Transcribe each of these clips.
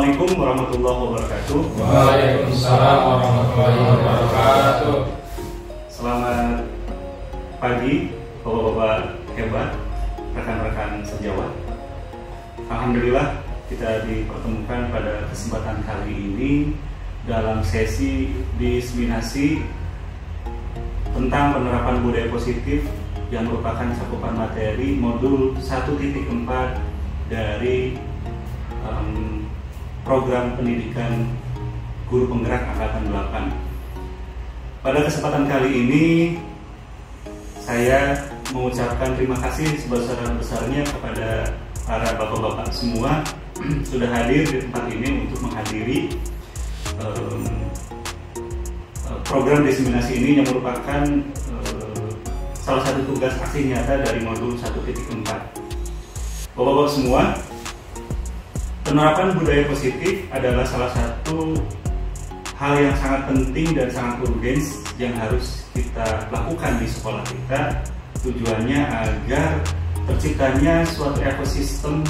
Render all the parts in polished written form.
Assalamualaikum warahmatullahi wabarakatuh. Waalaikumsalam warahmatullahi wabarakatuh. Selamat pagi bapak-bapak hebat, rekan-rekan sejawat. Alhamdulillah kita dipertemukan pada kesempatan kali ini dalam sesi diseminasi tentang penerapan budaya positif yang merupakan cakupan materi modul 1.4 dari program pendidikan guru penggerak angkatan 8. Pada kesempatan kali ini saya mengucapkan terima kasih sebesar-besarnya kepada para bapak-bapak semua sudah hadir di tempat ini untuk menghadiri program diseminasi ini yang merupakan salah satu tugas aksi nyata dari modul 1.4. Bapak-bapak semua, penerapan budaya positif adalah salah satu hal yang sangat penting dan sangat urgen yang harus kita lakukan di sekolah kita. Tujuannya agar terciptanya suatu ekosistem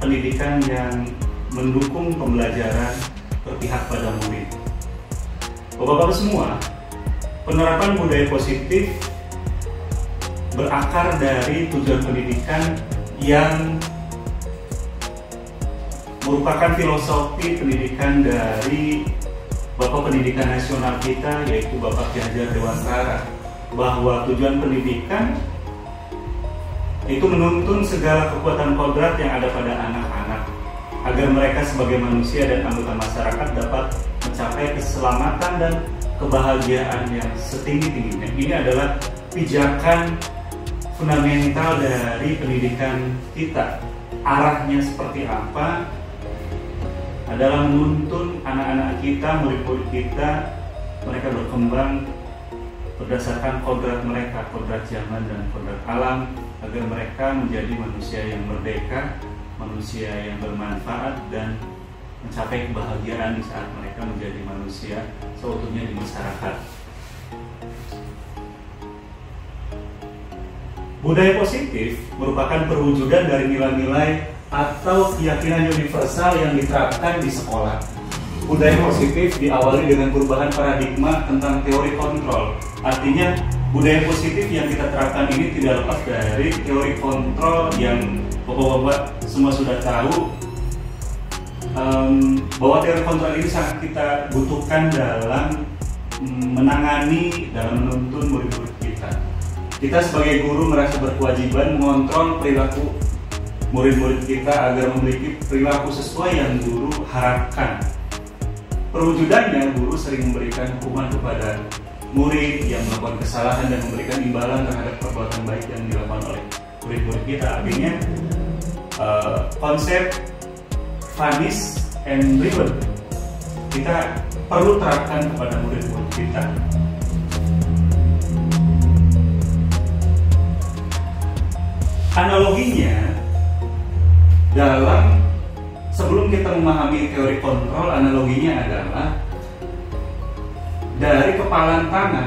pendidikan yang mendukung pembelajaran berpihak pada murid. Bapak-bapak semua, penerapan budaya positif berakar dari tujuan pendidikan yang merupakan filosofi pendidikan dari Bapak Pendidikan Nasional kita, yaitu Bapak Ki Hajar Dewantara, bahwa tujuan pendidikan itu menuntun segala kekuatan kodrat yang ada pada anak-anak agar mereka sebagai manusia dan anggota masyarakat dapat mencapai keselamatan dan kebahagiaan yang setinggi-tingginya. Ini adalah pijakan fundamental dari pendidikan kita. Arahnya seperti apa? Adalah menuntun anak-anak kita, murid-murid kita, mereka berkembang berdasarkan kodrat mereka, kodrat zaman dan kodrat alam, agar mereka menjadi manusia yang merdeka, manusia yang bermanfaat, dan mencapai kebahagiaan di saat mereka menjadi manusia seutuhnya di masyarakat. Budaya positif merupakan perwujudan dari nilai-nilai atau keyakinan universal yang diterapkan di sekolah. Budaya positif diawali dengan perubahan paradigma tentang teori kontrol. Artinya, budaya positif yang kita terapkan ini tidak lepas dari teori kontrol yang bapak-bapak semua sudah tahu, bahwa teori kontrol ini sangat kita butuhkan dalam menangani, dalam menuntun murid-murid kita. Kita sebagai guru merasa berkewajiban mengontrol perilaku murid-murid kita agar memiliki perilaku sesuai yang guru harapkan. Perwujudannya, guru sering memberikan hukuman kepada murid yang melakukan kesalahan dan memberikan imbalan terhadap perbuatan baik yang dilakukan oleh murid-murid kita. Artinya konsep punish and reward kita perlu terapkan kepada murid-murid kita. Analoginya, dalam sebelum kita memahami teori kontrol, analoginya adalah dari kepalan tangan.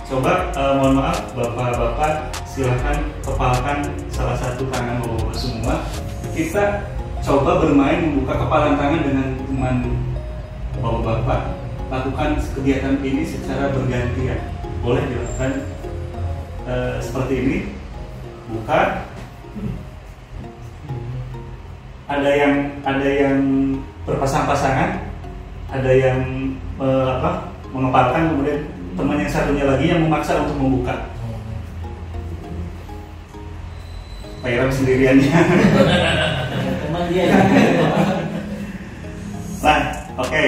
Coba mohon maaf bapak-bapak, silahkan kepalkan salah satu tangan bapak-bapak semua. Kita coba bermain membuka kepalan tangan dengan teman bapak-bapak. Lakukan kegiatan ini secara bergantian. Boleh dilakukan seperti ini. Buka. Ada yang berpasang-pasangan, ada yang mengepalkan, kemudian teman yang satunya lagi yang memaksa untuk membuka. Pak Iram sendiriannya. Teman dia. Nah, oke.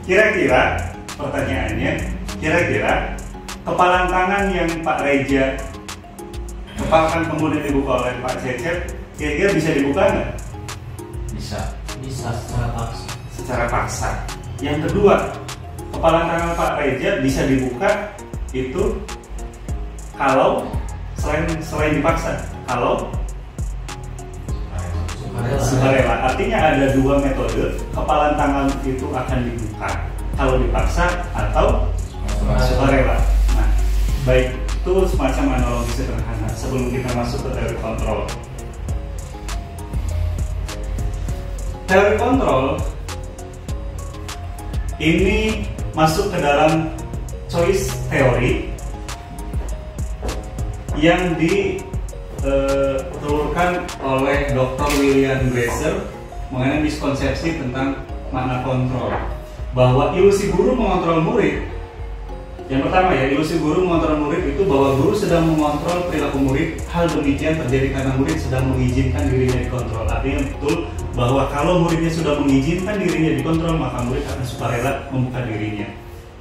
Kira-kira pertanyaannya, kepalan tangan yang Pak Reja kepalkan kemudian dibuka oleh Pak Cecep, kira-kira bisa dibuka nggak? Bisa secara paksa. Yang kedua, kepalan tangan Pak Reja bisa dibuka itu kalau selain dipaksa, kalau sukarela. Artinya ada dua metode, kepalan tangan itu akan dibuka kalau dipaksa atau sukarela. Nah, baik, itu semacam analogi sederhana sebelum kita masuk ke teori kontrol. Teori kontrol ini masuk ke dalam choice theory yang ditelurkan oleh Dr. William Glasser mengenai miskonsepsi tentang makna kontrol, bahwa ilusi guru mengontrol murid. Yang pertama ya, ilusi guru mengontrol murid itu bahwa guru sedang mengontrol perilaku murid. Hal demikian terjadi karena murid sedang mengizinkan dirinya dikontrol. Artinya betul bahwa kalau muridnya sudah mengizinkan dirinya dikontrol, maka murid akan sukarela membuka dirinya.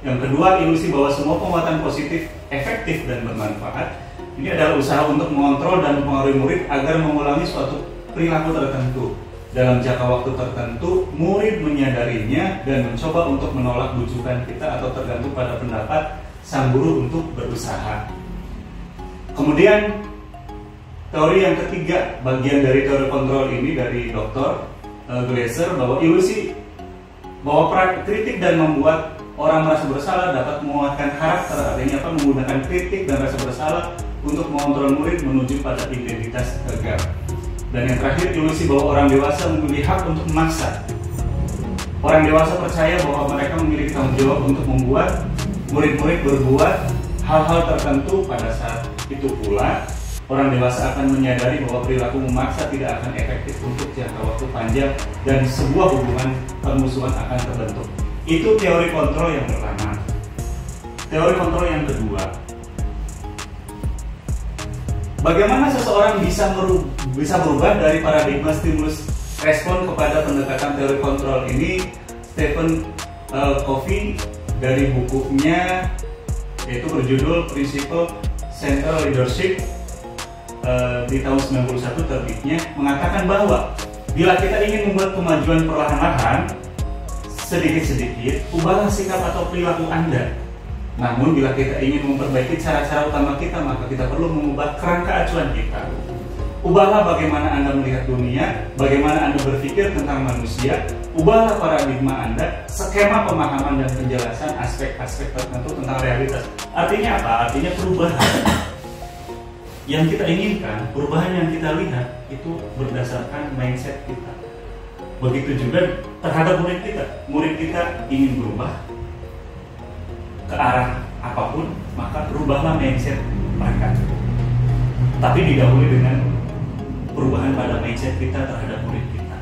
Yang kedua, ilusi bahwa semua penguatan positif efektif dan bermanfaat. Ini adalah usaha untuk mengontrol dan mempengaruhi murid agar mengulangi suatu perilaku tertentu. Dalam jangka waktu tertentu, murid menyadarinya dan mencoba untuk menolak bujukan kita atau tergantung pada pendapat sang guru untuk berusaha. Kemudian, teori yang ketiga, bagian dari teori kontrol ini dari Dr. Glasser, bahwa ilusi bahwa kritik dan membuat orang merasa bersalah dapat menguatkan karakter. Artinya apa? Menggunakan kritik dan rasa bersalah untuk mengontrol murid menuju pada identitas tegar. Dan yang terakhir, ilusi bahwa orang dewasa memiliki hak untuk memaksa. Orang dewasa percaya bahwa mereka memiliki tanggung jawab untuk membuat murid-murid berbuat hal-hal tertentu. Pada saat itu pula, orang dewasa akan menyadari bahwa perilaku memaksa tidak akan efektif untuk jangka waktu panjang dan sebuah hubungan permusuhan akan terbentuk. Itu teori kontrol yang pertama. Teori kontrol yang kedua, bagaimana seseorang bisa berubah dari paradigma stimulus respon kepada pendekatan teori kontrol ini? Stephen Covey dari bukunya yaitu berjudul Principle Central Leadership di tahun 91 terbitnya mengatakan bahwa bila kita ingin membuat kemajuan perlahan-lahan sedikit-sedikit, ubahlah sikap atau perilaku Anda. Namun bila kita ingin memperbaiki cara-cara utama kita, maka kita perlu mengubah kerangka acuan kita. Ubahlah bagaimana Anda melihat dunia, bagaimana Anda berpikir tentang manusia. Ubahlah paradigma Anda, skema pemahaman dan penjelasan aspek-aspek tertentu tentang realitas. Artinya apa? Artinya perubahan yang kita inginkan, perubahan yang kita lihat itu berdasarkan mindset kita. Begitu juga terhadap murid kita. Murid kita ingin berubah ke arah apapun, maka berubahlah mindset mereka. Tapi didahului dengan perubahan pada mindset kita terhadap murid kita.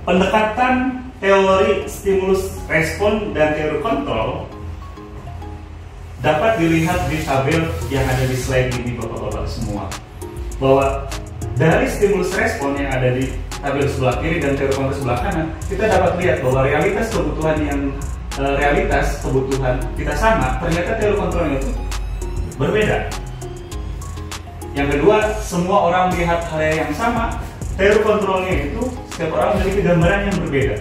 Pendekatan teori stimulus respon dan teori kontrol dapat dilihat di tabel yang ada di slide ini, bapak-bapak semua, bahwa dari stimulus respon yang ada di tabel sebelah kiri dan teori kontrol sebelah kanan, kita dapat lihat bahwa realitas kebutuhan kita sama, ternyata teori kontrolnya itu berbeda. Yang kedua, semua orang melihat hal yang sama, teori kontrolnya itu setiap orang memiliki gambaran yang berbeda.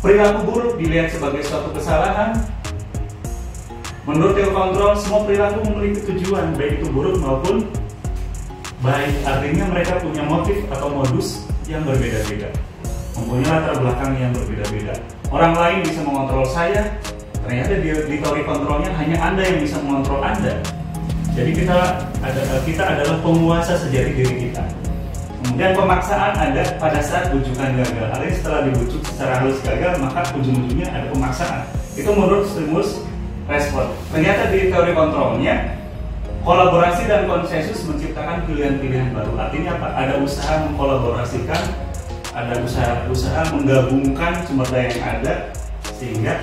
Perilaku buruk dilihat sebagai suatu kesalahan. Menurut teori kontrol, semua perilaku memiliki tujuan, baik itu buruk maupun baik. Artinya mereka punya motif atau modus yang berbeda-beda, mempunyai latar belakang yang berbeda-beda. Orang lain bisa mengontrol saya, ternyata di teori kontrolnya hanya Anda yang bisa mengontrol Anda. Jadi kita adalah penguasa sejati diri kita. Kemudian pemaksaan ada pada saat bujukan gagal. Artinya setelah dibujuk secara halus gagal, maka ujung-ujungnya ada pemaksaan. Itu menurut stimulus respon. Ternyata di teori kontrolnya, kolaborasi dan konsensus menciptakan pilihan-pilihan baru. Artinya apa? Ada usaha mengkolaborasikan, ada usaha menggabungkan sumber daya yang ada, sehingga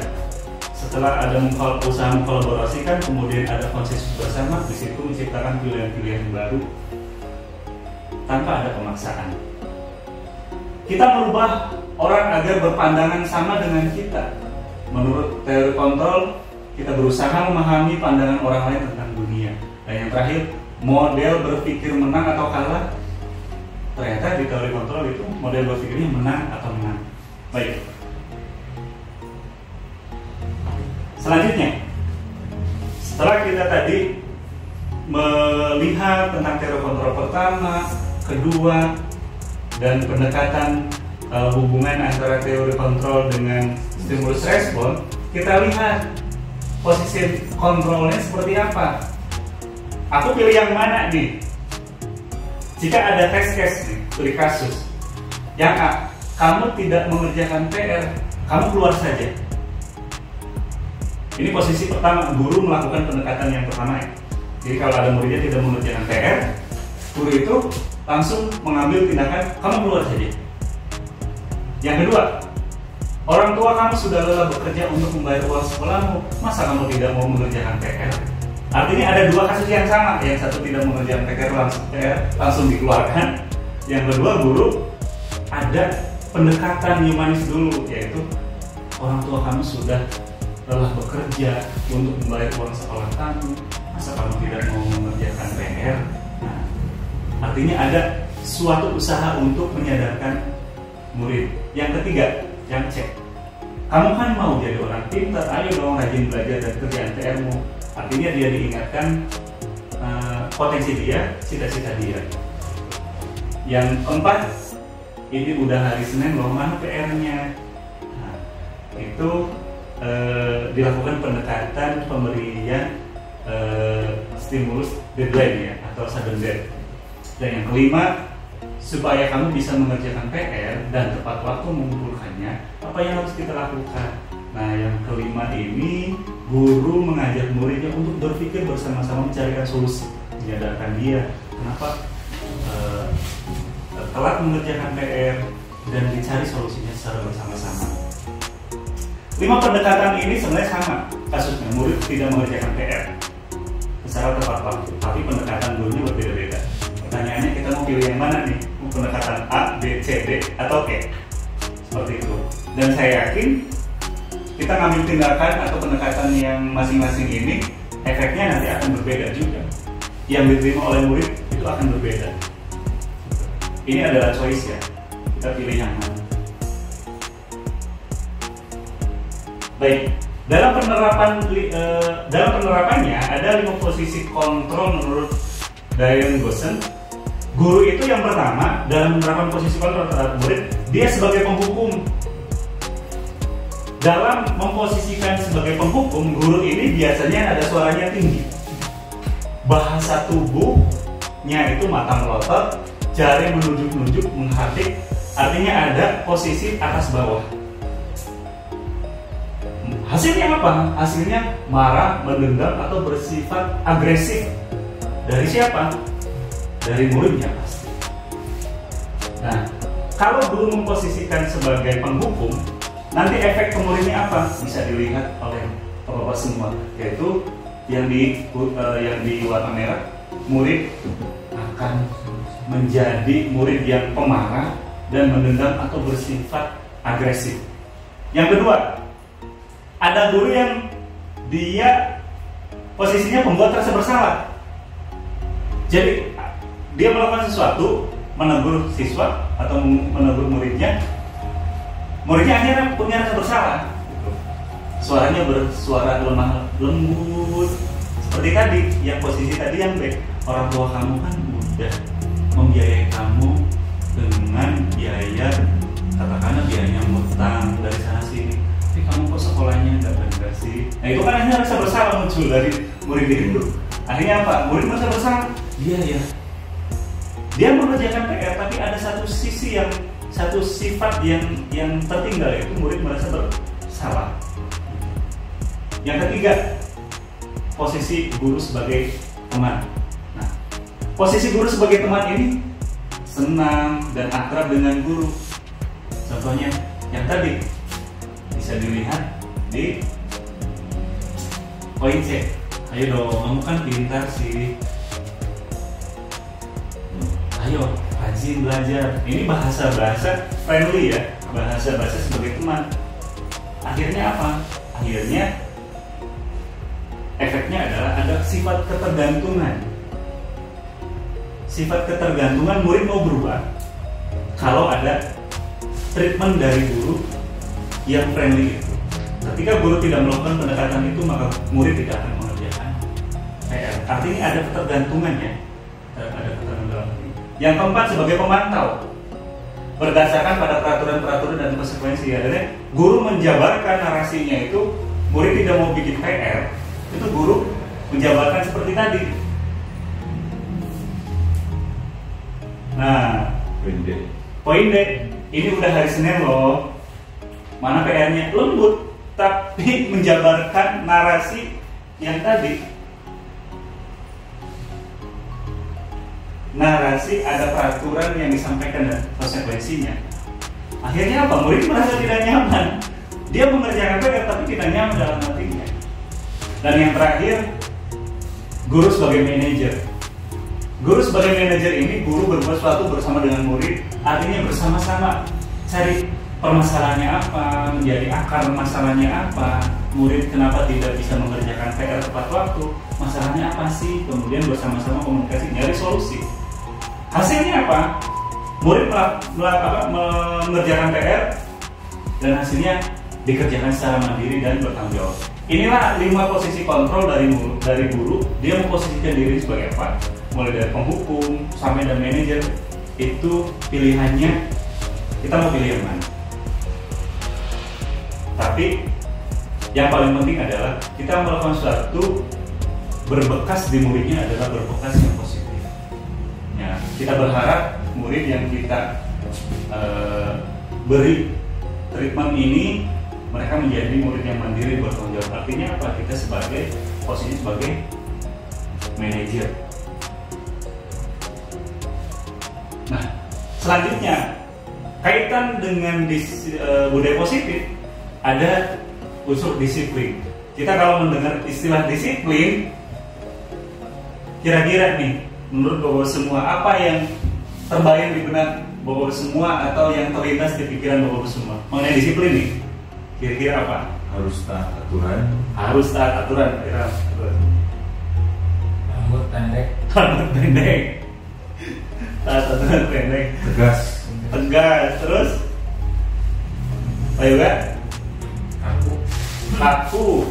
setelah ada usaha mengkolaborasikan, kemudian ada konsensus bersama, di situ menciptakan pilihan-pilihan baru tanpa ada pemaksaan. Kita merubah orang agar berpandangan sama dengan kita. Menurut teori kontrol, kita berusaha memahami pandangan orang lain tentang dunia. Dan yang terakhir, model berpikir menang atau kalah. Ternyata di teori kontrol itu model berpikirnya menang atau menang. Baik. Selanjutnya, setelah kita tadi melihat tentang teori kontrol pertama, kedua, dan pendekatan hubungan antara teori kontrol dengan stimulus respon, kita lihat posisi kontrolnya seperti apa. Aku pilih yang mana nih? Jika ada test case nih, studi kasus yang A, kamu tidak mengerjakan PR, kamu keluar saja. Ini posisi pertama, guru melakukan pendekatan yang pertama ya. Jadi kalau ada muridnya tidak mengerjakan PR, guru itu langsung mengambil tindakan, kamu keluar saja. Yang kedua, orang tua kamu sudah lelah bekerja untuk membayar uang sekolahmu, masa kamu tidak mau mengerjakan PR? Artinya ada dua kasus yang sama, yang satu tidak mengerjakan PR langsung dikeluarkan, yang kedua guru ada pendekatan humanis dulu, yaitu orang tua kamu sudah lelah bekerja untuk membayar uang sekolah kamu, masa kamu tidak mau mengerjakan PR? Nah, artinya ada suatu usaha untuk menyadarkan murid. Yang ketiga, yang cek, kamu kan mau jadi orang pintar, ayo dong rajin belajar dan kerjaan PR-mu. Artinya dia diingatkan potensi dia, cita-cita dia. Yang keempat, ini udah hari Senin loh, mana PR-nya? Nah, itu dilakukan pendekatan pemberian stimulus deadline ya, atau sudden death. Dan yang kelima, supaya kamu bisa mengerjakan PR dan tepat waktu mengumpulkannya, apa yang harus kita lakukan? Nah, yang kelima ini guru mengajak muridnya untuk berpikir bersama-sama mencarikan solusi, menyadarkan dia kenapa telat mengerjakan PR dan dicari solusinya secara bersama-sama. 5 pendekatan ini sebenarnya sama kasusnya, murid tidak mengerjakan PR secara tepat waktu, tapi pendekatan gurunya berbeda-beda. Pertanyaannya, kita mau pilih yang mana nih? Mau pendekatan A, B, C, D, atau E? Seperti itu. Dan saya yakin kita ngambil tindakan atau pendekatan yang masing-masing ini, efeknya nanti akan berbeda juga. Yang diterima oleh murid itu akan berbeda. Ini adalah choice ya, kita pilih yang mana. Baik, dalam penerapannya ada 5 posisi kontrol menurut Diane Gossen. Guru itu yang pertama dalam menerapkan posisi kontrol terhadap murid, dia sebagai penghukum. Dalam memposisikan sebagai penghukum, guru ini biasanya ada suaranya tinggi. Bahasa tubuhnya itu mata melotot, jari menunjuk-nunjuk, menghardik. Artinya ada posisi atas bawah. Hasilnya apa? Hasilnya marah, mendendam, atau bersifat agresif. Dari siapa? Dari muridnya pasti. Nah, kalau guru memposisikan sebagai penghukum, nanti efek ke muridnya apa? Bisa dilihat oleh Bapak semua, yaitu yang di warna merah, murid akan menjadi murid yang pemarah dan mendendam atau bersifat agresif. Yang kedua, ada guru yang dia posisinya pembuat rasa bersalah. Jadi dia melakukan sesuatu, menegur siswa atau menegur muridnya, muridnya akhirnya punya rasa bersalah. Suaranya bersuara lemah lembut, seperti tadi, yang posisi tadi yang B. Orang tua kamu kan udah membiayai kamu dengan biaya, katakanlah biayanya utang dari sana sini, tapi kamu kok sekolahnya nggak benar sih? Nah, itu kan akhirnya rasa bersalah muncul dari murid itu. Akhirnya apa? Murid merasa bersalah. Dia mengerjakan PR, tapi ada satu sifat yang tertinggal, yaitu murid merasa bersalah. Yang ketiga, posisi guru sebagai teman. Nah, posisi guru sebagai teman ini senang dan akrab dengan guru. Contohnya yang tadi bisa dilihat di poin C. Ayo dong, kamu kan pintar sih. Ayo, rajin belajar. Ini bahasa friendly ya, bahasa sebagai teman. Akhirnya apa? Akhirnya efeknya adalah ada sifat ketergantungan. Sifat ketergantungan murid mau berubah kalau ada treatment dari guru yang friendly itu. Ketika guru tidak melakukan pendekatan itu, maka murid tidak akan mengerjakan PR. Artinya ada ketergantungan ya. Ada ketergantungan. Yang keempat, sebagai pemantau. Berdasarkan pada peraturan-peraturan dan konsekuensi, adanya guru menjabarkan narasinya itu, murid tidak mau bikin PR, itu guru menjabarkan seperti tadi. Poin D, ini udah hari Senin loh. Mana PR-nya? Lembut, tapi menjabarkan narasi yang tadi. Narasi ada peraturan yang disampaikan dan konsekuensinya. Akhirnya apa? Murid merasa tidak nyaman. Dia mengerjakan PR tapi tidak nyaman dalam hatinya. Dan yang terakhir, guru sebagai manajer. Guru sebagai manajer ini, guru berbuat sesuatu bersama dengan murid, artinya bersama-sama cari permasalahannya apa, menjadi akar masalahnya apa, murid kenapa tidak bisa mengerjakan PR tepat waktu, masalahnya apa sih, kemudian bersama-sama komunikasi, nyari solusi. Hasilnya apa? Murid mengerjakan PR dan hasilnya dikerjakan secara mandiri dan bertanggung jawab. Inilah 5 posisi kontrol dari guru. Dia memposisikan diri sebagai apa? Mulai dari penghukum sampai dan manajer. Itu pilihannya, kita mau pilih yang mana. Tapi yang paling penting adalah kita melakukan sesuatu berbekas di muridnya adalah berbekas yang positif. Ya, kita berharap murid yang kita beri treatment ini, mereka menjadi murid yang mandiri bertanggung jawab. Artinya apa? Kita sebagai posisi sebagai manajer. Nah, selanjutnya kaitan dengan budaya positif, ada unsur disiplin. Kita kalau mendengar istilah disiplin, kira-kira nih, menurut Bapak semua, apa yang terbayang di benak Bapak semua atau yang terlintas di pikiran Bapak semua mengenai disiplin nih? Kira-kira apa? Harus taat aturan. Harus taat aturan. Rambut pendek. Rambut pendek. Taat aturan pendek. Tegas. Tegas. Terus? Ayo gak? Kaku.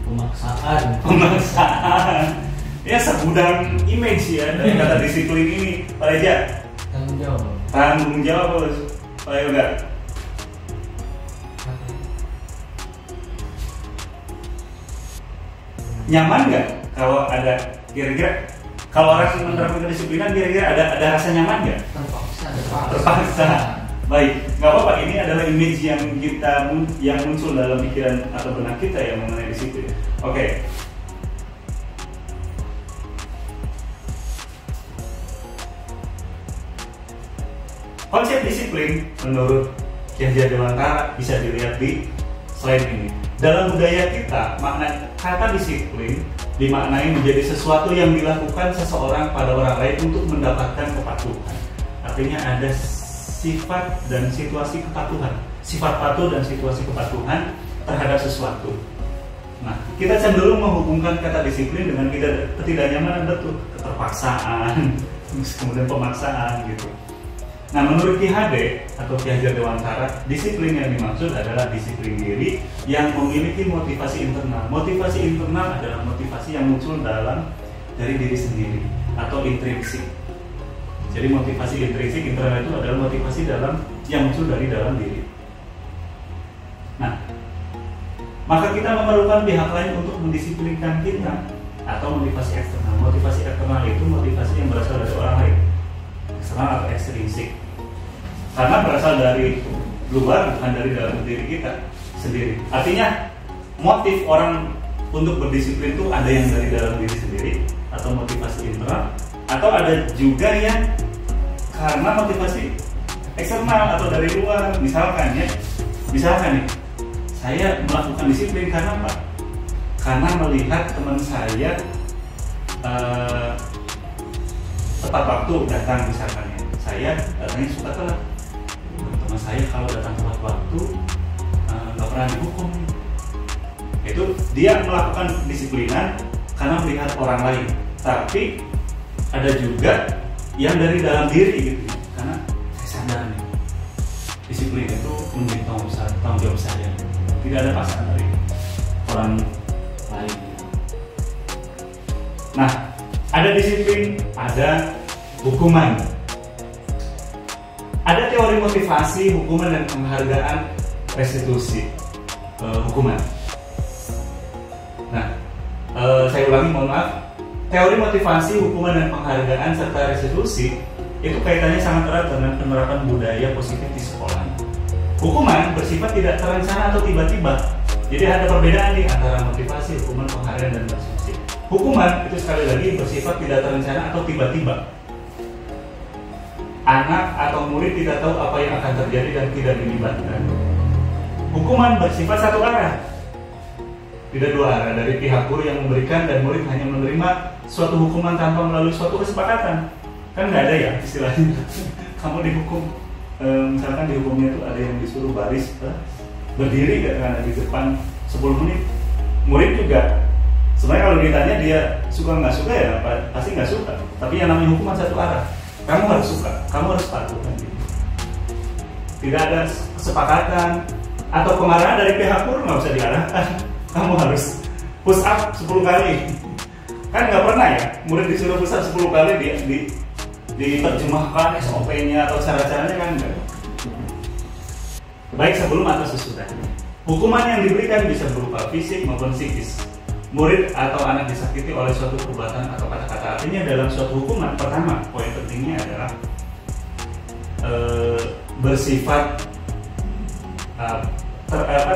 Pemaksaan. Ya, segudang image ya dari kata disiplin ini. Pak Reja. Tanggung jawab bos. Ayo gak? Nyaman nggak kalau ada kira-kira kalau orang menerapkan kedisiplinan kira-kira ada rasa nyaman nggak? Terpaksa. Baik, nggak apa-apa. Ini adalah image yang muncul dalam pikiran atau benak kita yang mengenai disiplin. Oke. Konsep disiplin menurut Ki Hajar Dewantara bisa dilihat di slide ini. Dalam budaya kita, makna kata disiplin dimaknai menjadi sesuatu yang dilakukan seseorang pada orang lain untuk mendapatkan kepatuhan. Artinya ada sifat dan situasi kepatuhan, sifat patuh dan situasi kepatuhan terhadap sesuatu. Nah, kita cenderung menghubungkan kata disiplin dengan ketidaknyamanan, betul, keterpaksaan, kemudian pemaksaan gitu. Nah, menurut Ki HD atau Ki Hajar Dewantara, disiplin yang dimaksud adalah disiplin diri yang memiliki motivasi internal. Motivasi internal adalah motivasi yang muncul dari diri sendiri atau intrinsik. Jadi motivasi intrinsik internal itu adalah motivasi yang muncul dari dalam diri. Nah, maka kita memerlukan pihak lain untuk mendisiplinkan kita atau motivasi eksternal. Motivasi eksternal itu motivasi yang berasal dari orang lain, eksternal atau ekstrinsik. Karena berasal dari luar, bukan dari dalam diri kita sendiri. Artinya motif orang untuk berdisiplin itu ada yang dari dalam diri sendiri atau motivasi internal, atau ada juga yang karena motivasi eksternal atau dari luar. Misalkan nih, saya melakukan disiplin karena apa? Karena melihat teman saya tepat waktu datang, misalkan ya. Saya datangnya suka telat. Teman saya kalau datang tepat waktu nggak pernah dihukum. Itu dia melakukan disiplinan karena melihat orang lain. Tapi ada juga yang dari dalam diri gitu, karena saya sadar nih, disiplin itu menjadi tanggung jawab saya. Tidak ada paksaan dari orang lain. Nah, ada disiplin, ada hukuman. Ada teori motivasi, hukuman, dan penghargaan restitusi hukuman. Nah, saya ulangi, mohon maaf. Teori motivasi, hukuman, dan penghargaan serta restitusi itu kaitannya sangat erat dengan penerapan budaya positif di sekolah. Hukuman bersifat tidak terencana atau tiba-tiba. Jadi ada perbedaan nih antara motivasi, hukuman, pengharian, dan persekusi. Hukuman itu sekali lagi bersifat tidak terencana atau tiba-tiba. Anak atau murid tidak tahu apa yang akan terjadi dan tidak dilibatkan. Hukuman bersifat satu arah, tidak dua arah, dari pihak guru yang memberikan dan murid hanya menerima suatu hukuman tanpa melalui suatu kesepakatan. Kan nggak ada ya istilahnya. Kamu dihukum, misalkan dihukumnya itu ada yang disuruh baris berdiri karena di depan 10 menit. Murid juga sebenarnya kalau ditanya dia suka nggak suka ya pasti nggak suka. Tapi yang namanya hukuman satu arah. Kamu harus suka, kamu harus patuh kan gitu. Tidak ada kesepakatan atau kemarahan dari pihak guru, nggak usah diarahkan. Kamu harus push up 10 kali. Kan nggak pernah ya murid disuruh push up 10 kali diterjemahkan SOP-nya atau cara-caranya kan enggak. Baik sebelum atau sesudah. Hukuman yang diberikan bisa berupa fisik maupun psikis. Murid atau anak disakiti oleh suatu perbuatan atau kata-kata. Artinya dalam suatu hukuman, pertama poin pentingnya adalah bersifat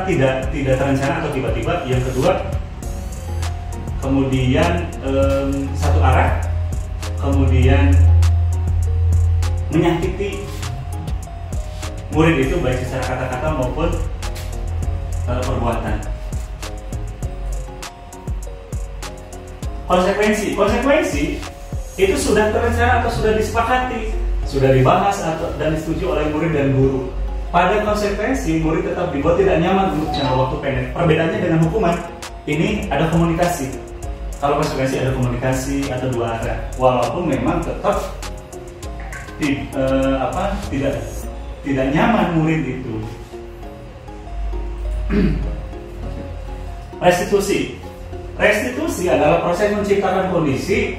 tidak terencana atau tiba-tiba. Yang kedua, kemudian satu arah, kemudian menyakiti murid itu baik secara kata-kata maupun perbuatan. Konsekuensi itu sudah terencana atau sudah disepakati, sudah dibahas dan disetujui oleh murid dan guru. Pada konsekuensi, murid tetap dibuat tidak nyaman untuk jangka waktu pendek. Perbedaannya dengan hukuman, ini ada komunikasi. Kalau konsekuensi ada komunikasi atau dua arah, walaupun memang tetap tidak nyaman murid itu. Restitusi adalah proses menciptakan kondisi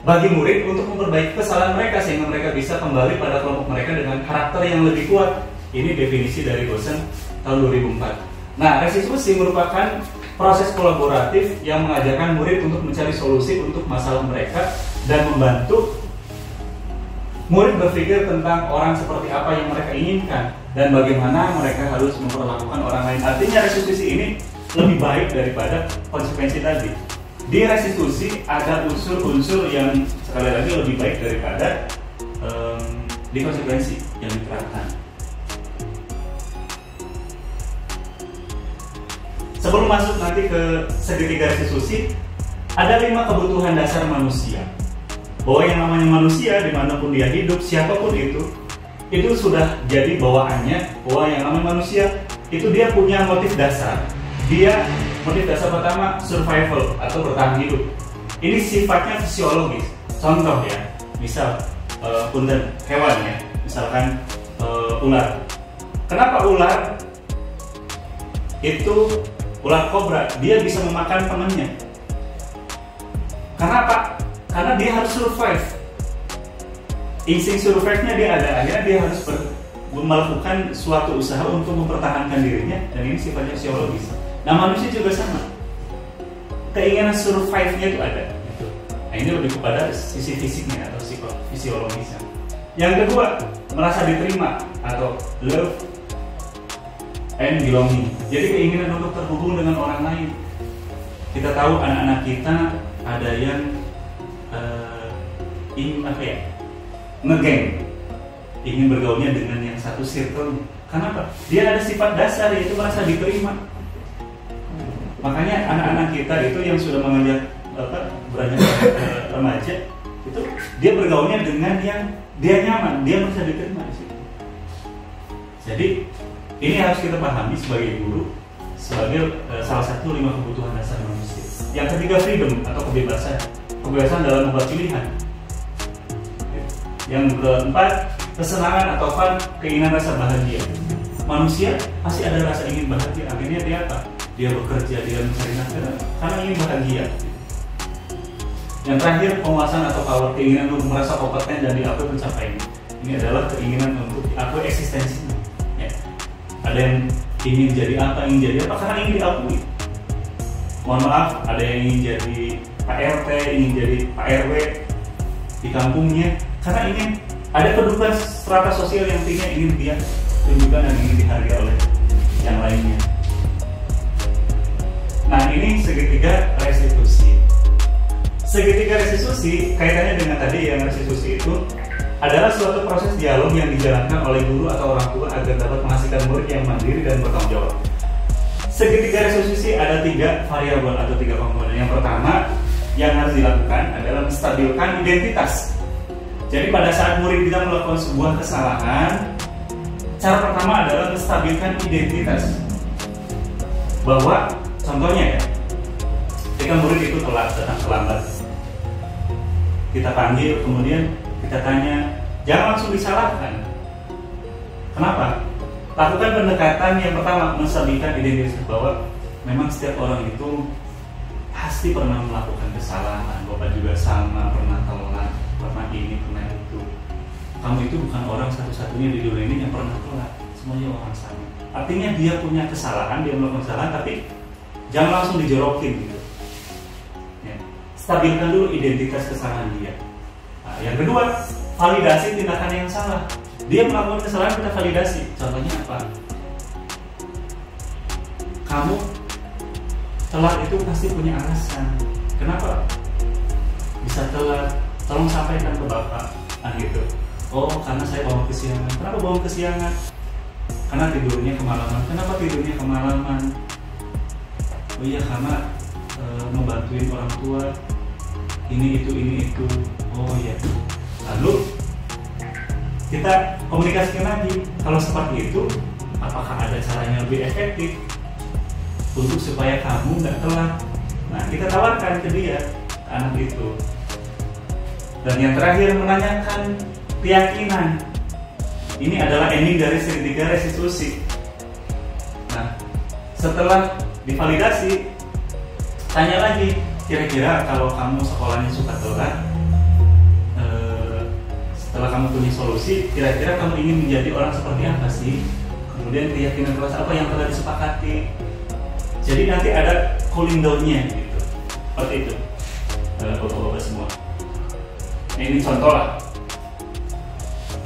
bagi murid untuk memperbaiki kesalahan mereka sehingga mereka bisa kembali pada kelompok mereka dengan karakter yang lebih kuat. Ini definisi dari Gosen tahun 2004. Nah, restitusi merupakan proses kolaboratif yang mengajarkan murid untuk mencari solusi untuk masalah mereka dan membantu murid berpikir tentang orang seperti apa yang mereka inginkan dan bagaimana mereka harus memperlakukan orang lain. Artinya restitusi ini lebih baik daripada konsekuensi tadi. Di restitusi ada unsur-unsur yang sekali lagi lebih baik daripada di konsekuensi yang diterapkan. Sebelum masuk nanti ke segitiga restitusi, ada 5 kebutuhan dasar manusia. Bahwa yang namanya manusia dimanapun dia hidup, siapapun itu sudah jadi bawaannya bahwa yang namanya manusia itu dia punya motif dasar. Motif dasar pertama survival atau bertahan hidup. Ini sifatnya fisiologis. Contoh ya, misal punten hewan ya, misalkan ular. Kenapa ular itu ular kobra dia bisa memakan temannya? Karena apa? Karena dia harus survive. Insting survive-nya dia ada, akhirnya dia harus melakukan suatu usaha untuk mempertahankan dirinya, dan ini sifatnya fisiologis. Nah, manusia juga sama. Keinginan survive-nya itu ada. Nah, ini lebih kepada sisi fisiknya atau fisiologisnya. Yang kedua, merasa diterima atau love and belonging. Jadi keinginan untuk terhubung dengan orang lain. Kita tahu anak-anak kita ada yang ngegeng, ingin bergaulnya dengan yang satu circle. Kenapa? Dia ada sifat dasar yaitu merasa diterima. Makanya anak-anak kita itu yang sudah mengejar beranjak remaja itu dia bergaulnya dengan yang dia nyaman, dia merasa diterima di situ. Jadi ini harus kita pahami sebagai guru sebagai salah satu 5 kebutuhan dasar manusia. Yang ketiga, freedom atau kebebasan dalam membuat pilihan. Yang keempat, kesenangan atau fun, keinginan rasa bahagia. Manusia pasti ada rasa ingin bahagia. Akhirnya dia apa? Dia bekerja, dia mencari nafkah karena ingin bahagia. Yang terakhir, penguasaan atau power, keinginan untuk merasa kompeten dan diakui pencapaiannya. Ini adalah keinginan untuk diakui eksistensinya. Ya. Ada yang ingin jadi apa karena ingin diakui. Mohon maaf, ada yang ingin jadi Pak RT, ingin jadi Pak RW di kampungnya karena ingin ada kedudukan strata sosial yang tinggi, ingin dia tunjukkan dan ingin dihargai oleh yang lainnya. Nah, ini segitiga restitusi. Segitiga restitusi kaitannya dengan tadi yang restitusi itu adalah suatu proses dialog yang dijalankan oleh guru atau orang tua agar dapat menghasilkan murid yang mandiri dan bertanggung jawab. Segitiga restitusi ada 3 variabel atau 3 komponen. Yang pertama yang harus dilakukan adalah menstabilkan identitas. Jadi pada saat murid kita melakukan sebuah kesalahan, cara pertama adalah menstabilkan identitas. Bahwa contohnya ya, ketika murid itu telat, datang terlambat, kita panggil, kemudian kita tanya, jangan langsung disalahkan. Kenapa? Lakukan pendekatan yang pertama, menstabilkan identitas bahwa memang setiap orang itu pasti pernah melakukan kesalahan. Bapak juga sama, pernah telat, pernah ini, pernah itu. Kamu itu bukan orang satu-satunya di dunia ini yang pernah telat. Semuanya orang sama. Artinya dia punya kesalahan, dia melakukan kesalahan, tapi jangan langsung dijorokin gitu. Ya. Stabilkan dulu identitas kesalahan dia. Nah, yang kedua, validasi tindakan yang salah. Dia melakukan kesalahan, kita validasi. Contohnya apa? Kamu telat itu pasti punya alasan. Kenapa bisa telat? Tolong sampaikan ke Bapak. Nah gitu. Oh, karena saya bawa kesiangan. Kenapa bawa kesiangan? Karena tidurnya kemalaman. Kenapa tidurnya kemalaman? Oh iya, karena membantuin orang tua. Ini itu. Oh iya. Lalu kita komunikasikan lagi. Kalau seperti itu, apakah ada caranya lebih efektif untuk supaya kamu nggak telat? Nah, kita tawarkan ke dia, ke anak itu. Dan yang terakhir, menanyakan keyakinan. Ini adalah ending dari segitiga restitusi. Nah, setelah divalidasi, tanya lagi, kira-kira kalau kamu sekolahnya suka telat, setelah kamu punya solusi, kira-kira kamu ingin menjadi orang seperti apa sih? Kemudian keyakinan kelas apa yang telah disepakati? Jadi nanti ada cooling down-nya gitu. Seperti itu, bapak-bapak semua. Nah, ini contoh lah.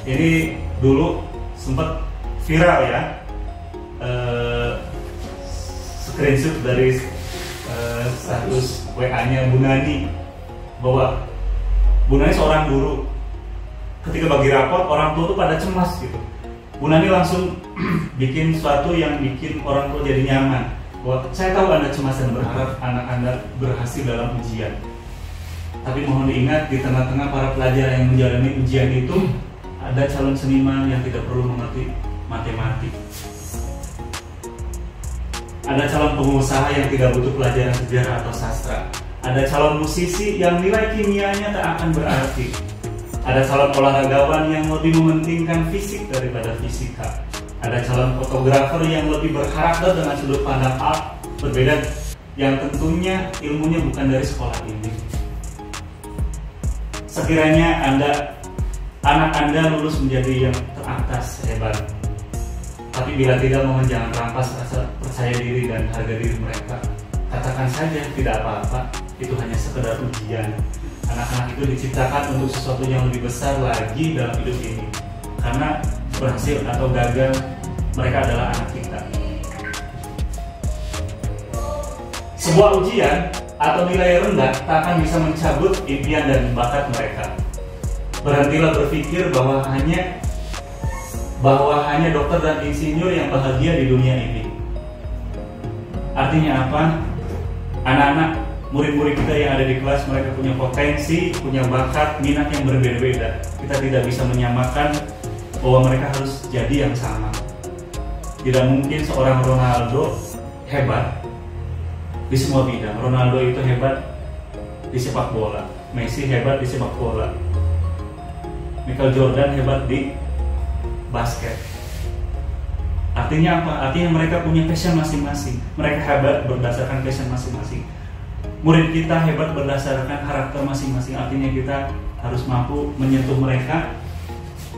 Ini dulu sempat viral ya, screenshot dari status WA-nya Bu Nani, bahwa Bu Nani seorang guru. Ketika bagi rapot, orang tua tuh pada cemas gitu. Bu Nani langsung bikin sesuatu yang bikin orang tua jadi nyaman. Bahwa saya tahu Anda cemas dan berharap anak Anda berhasil dalam ujian. Tapi mohon diingat, di tengah-tengah para pelajar yang menjalani ujian itu ada calon seniman yang tidak perlu mengerti matematik. Ada calon pengusaha yang tidak butuh pelajaran sejarah atau sastra. Ada calon musisi yang nilai kimianya tak akan berarti. Ada calon olahragawan yang lebih mementingkan fisik daripada fisika. Ada calon fotografer yang lebih berkarakter dengan sudut pandang art berbeda, yang tentunya ilmunya bukan dari sekolah ini. Sekiranya anak Anda lulus menjadi yang teratas, hebat. Tapi bila tidak, mohon jangan rampas rasa percaya diri dan harga diri mereka. Katakan saja tidak apa-apa, itu hanya sekedar ujian. Anak-anak itu diciptakan untuk sesuatu yang lebih besar lagi dalam hidup ini. Karena berhasil atau gagal, mereka adalah anak kita. Sebuah ujian atau nilai rendah tak akan bisa mencabut impian dan bakat mereka. Berhentilah berpikir bahwa hanya dokter dan insinyur yang bahagia di dunia ini. Artinya apa? Anak-anak, murid-murid kita yang ada di kelas, mereka punya potensi, punya bakat, minat yang berbeda-beda. Kita tidak bisa menyamakan bahwa mereka harus jadi yang sama. Tidak mungkin seorang Ronaldo hebat di semua bidang. Ronaldo itu hebat di sepak bola, Messi hebat di sepak bola, Michael Jordan hebat di basket. Artinya apa? Artinya mereka punya passion masing-masing. Mereka hebat berdasarkan passion masing-masing. Murid kita hebat berdasarkan karakter masing-masing. Artinya kita harus mampu menyentuh mereka,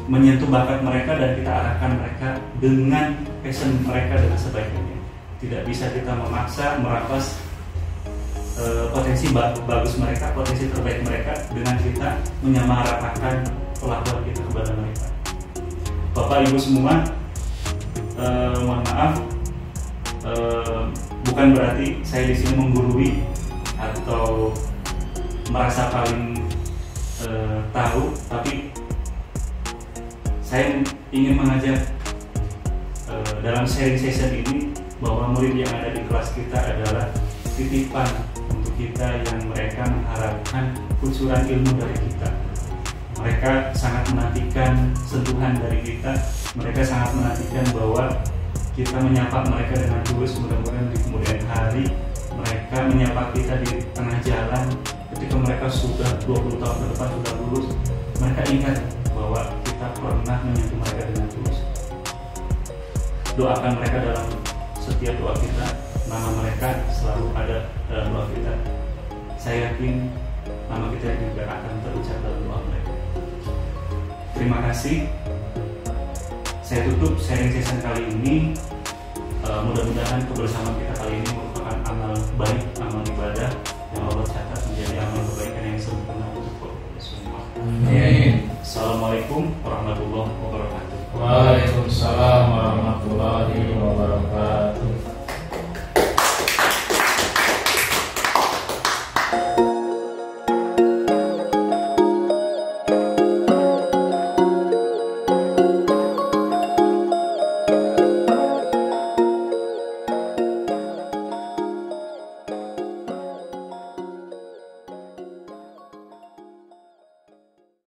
menyentuh bakat mereka, dan kita arahkan mereka dengan passion mereka dengan sebaik-baiknya. Tidak bisa kita memaksa merampas potensi bagus mereka, potensi terbaik mereka dengan kita menyamaratakan perlakuan kita kepada mereka. Bapak Ibu semua, mohon maaf, bukan berarti saya di sini menggurui atau merasa paling tahu, tapi saya ingin mengajak dalam sharing session ini bahwa murid yang ada di kelas kita adalah titipan untuk kita yang mereka mengharapkan kucuran ilmu dari kita. Mereka sangat menantikan sentuhan dari kita. Mereka sangat menantikan bahwa kita menyapa mereka dengan tulus. Mudah-mudahan di kemudian hari mereka menyapa kita di tengah jalan ketika mereka sudah 20 tahun ke depan sudah lulus. Mereka ingat bahwa kita pernah menyentuh mereka dengan tulus. Doakan mereka dalam setiap doa kita, nama mereka selalu ada dalam doa kita. Saya yakin nama kita juga akan terucap dalam doa mereka. Terima kasih. Saya tutup sharing session kali ini. Mudah-mudahan kebersamaan kita kali ini merupakan amal baik, amal ibadah yang Allah catat menjadi amal kebaikan yang sempurna untuk kita semua. Amin. Assalamualaikum warahmatullahi wabarakatuh. Waalaikumsalam warahmatullahi wabarakatuh.